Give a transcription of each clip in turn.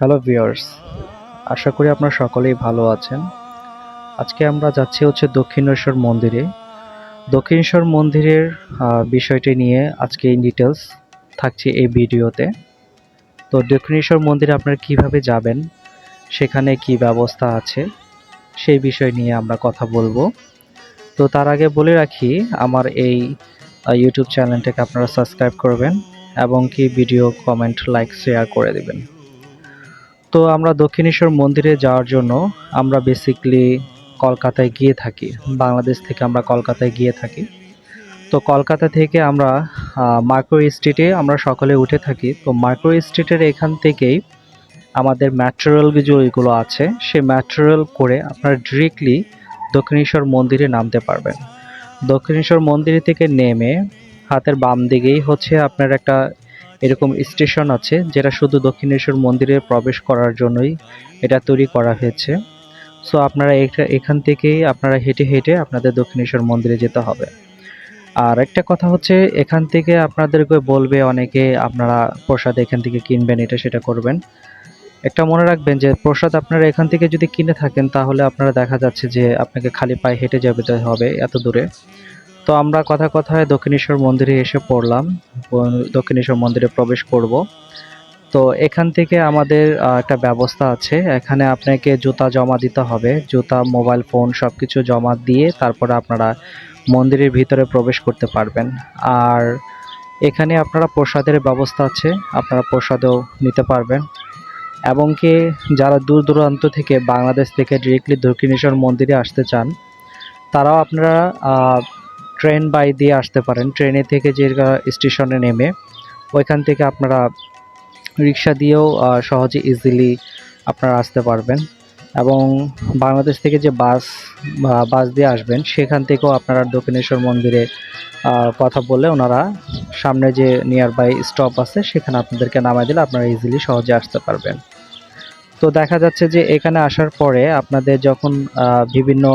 Hello viewers, আশা করি আপনারা সকলেই ভালো আছেন। আজকে আমরা যাচ্ছি দক্ষিণেশ্বর মন্দিরে। দক্ষিণেশ্বর মন্দিরের বিষয়টি নিয়ে আজকে ইন ডিটেইলস থাকছে এই ভিডিওতে। তো দক্ষিণেশ্বর মন্দিরে আপনারা কিভাবে যাবেন, সেখানে কি ব্যবস্থা আছে, সেই বিষয় নিয়ে আমরা কথা বলবো। তো তার আগে বলে রাখি, আমার এই ইউটিউব চ্যানেলটাকে আপনারা সাবস্ক্রাইব করবেন এবং কি ভিডিও কমেন্ট, লাইক, শেয়ার করে দেবেন। তো আমরা দক্ষিণেশ্বর মন্দিরে যাওয়ার জন্য আমরা বেসিকলি কলকাতায় গিয়ে থাকি। বাংলাদেশ থেকে আমরা কলকাতায় গিয়ে থাকি। তো কলকাতা থেকে আমরা মাইক্রো স্ট্রিটে আমরা সকলে উঠে থাকি। তো মাইক্রো স্ট্রিটের এখান থেকেই আমাদের মেট্রো রেল যেগুলো আছে, সেই মেট্রো রেল করে আপনারা ডিরেক্টলি দক্ষিণেশ্বর মন্দিরে নামতে পারবেন। দক্ষিণেশ্বর মন্দির থেকে নেমে হাতের বাম দিকেই আপনার একটা এরকম স্টেশন আছে, যেটা শুধু দক্ষিণেশ্বর মন্দিরে প্রবেশ করার জন্যই এটা তৈরি করা হয়েছে। সো আপনারা এখান থেকেই আপনারা হেঁটে হেঁটে আপনাদের দক্ষিণেশ্বর মন্দিরে যেতে হবে। আর একটা কথা এখান থেকে আপনাদেরকে বলবে অনেকে, আপনারা প্রসাদ এখান থেকে কিনবেন, এটা সেটা করবেন। একটা মনে রাখবেন যে প্রসাদ আপনারা এখান থেকে যদি কিনে থাকেন, তাহলে আপনারা দেখা যাচ্ছে যে আপনাকে খালি পায়ে হেঁটে যেতে হবে এত দূরে। তো আমরা কথায় দক্ষিণেশ্বর মন্দিরে এসে পড়লাম, দক্ষিণেশ্বর মন্দিরে প্রবেশ করব। তো এখান থেকে আমাদের একটা ব্যবস্থা আছে, এখানে আপনাকে জুতা জমা দিতে হবে। জুতা, মোবাইল ফোন সব কিছু জমা দিয়ে তারপরে আপনারা মন্দিরের ভিতরে প্রবেশ করতে পারবেন। আর এখানে আপনারা প্রসাদের ব্যবস্থা আছে, আপনারা প্রসাদও নিতে পারবেন। এবং কি যারা দূর দূরান্ত থেকে, বাংলাদেশ থেকে ডিরেক্টলি দক্ষিণেশ্বর মন্দিরে আসতে চান, তারাও আপনারা ট্রেন বাই দিয়ে আসতে পারেন। ট্রেনে থেকে যে স্টেশনে নেমে ওইখান থেকে আপনারা রিক্সা দিয়েও সহজে ইজিলি আপনারা আসতে পারবেন। এবং বাংলাদেশ থেকে যে বাস দিয়ে আসবেন, সেখান থেকেও আপনারা দক্ষিণেশ্বর মন্দিরে কথা বলে ওনারা সামনে যে নিয়ার বাই স্টপ আছে, সেখানে আপনাদেরকে নামায় দিলে আপনারা ইজিলি সহজে আসতে পারবেন। তো দেখা যাচ্ছে যে এখানে আসার পরে আপনাদের যখন বিভিন্ন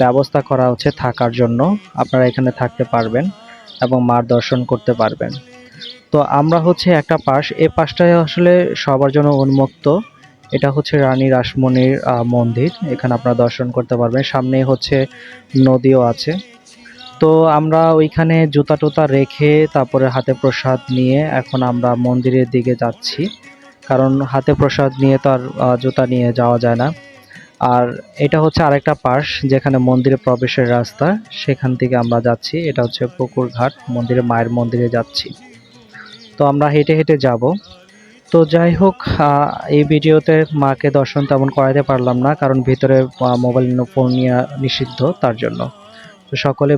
ব্যবস্থা করা হচ্ছে থাকার জন্য, আপনারা এখানে থাকতে পারবেন এবং মার দর্শন করতে পারবেন। তো আমরা একটা পাশ, এই পাশটায় আসলে সবার জন্য উন্মুক্ত। এটা রানী রাসমণির মন্দির, এখানে আপনারা দর্শন করতে পারবেন। সামনে নদীও আছে। তো আমরা ওইখানে জুতা টুতা রেখে তারপরে হাতে প্রসাদ নিয়ে এখন আমরা মন্দিরের দিকে যাচ্ছি, কারণ হাতে প্রসাদ নিয়ে তো আর জুতা নিয়ে যাওয়া যায় না। আর এটা আরেকটা পাশ, যেখানে মন্দিরে প্রবেশের রাস্তা, সেখান থেকে আমরা যাচ্ছি। এটা পুকুর ঘাট, মন্দিরে, মায়ের মন্দিরে যাচ্ছি। তো আমরা হেঁটে হেঁটে যাব। তো যাই হোক, এই ভিডিওতে মাকে দর্শন তেমন করাতে পারলাম না, কারণ ভিতরে মোবাইল ফোন নিয়ে নিষিদ্ধ, তার জন্য। তো সকলে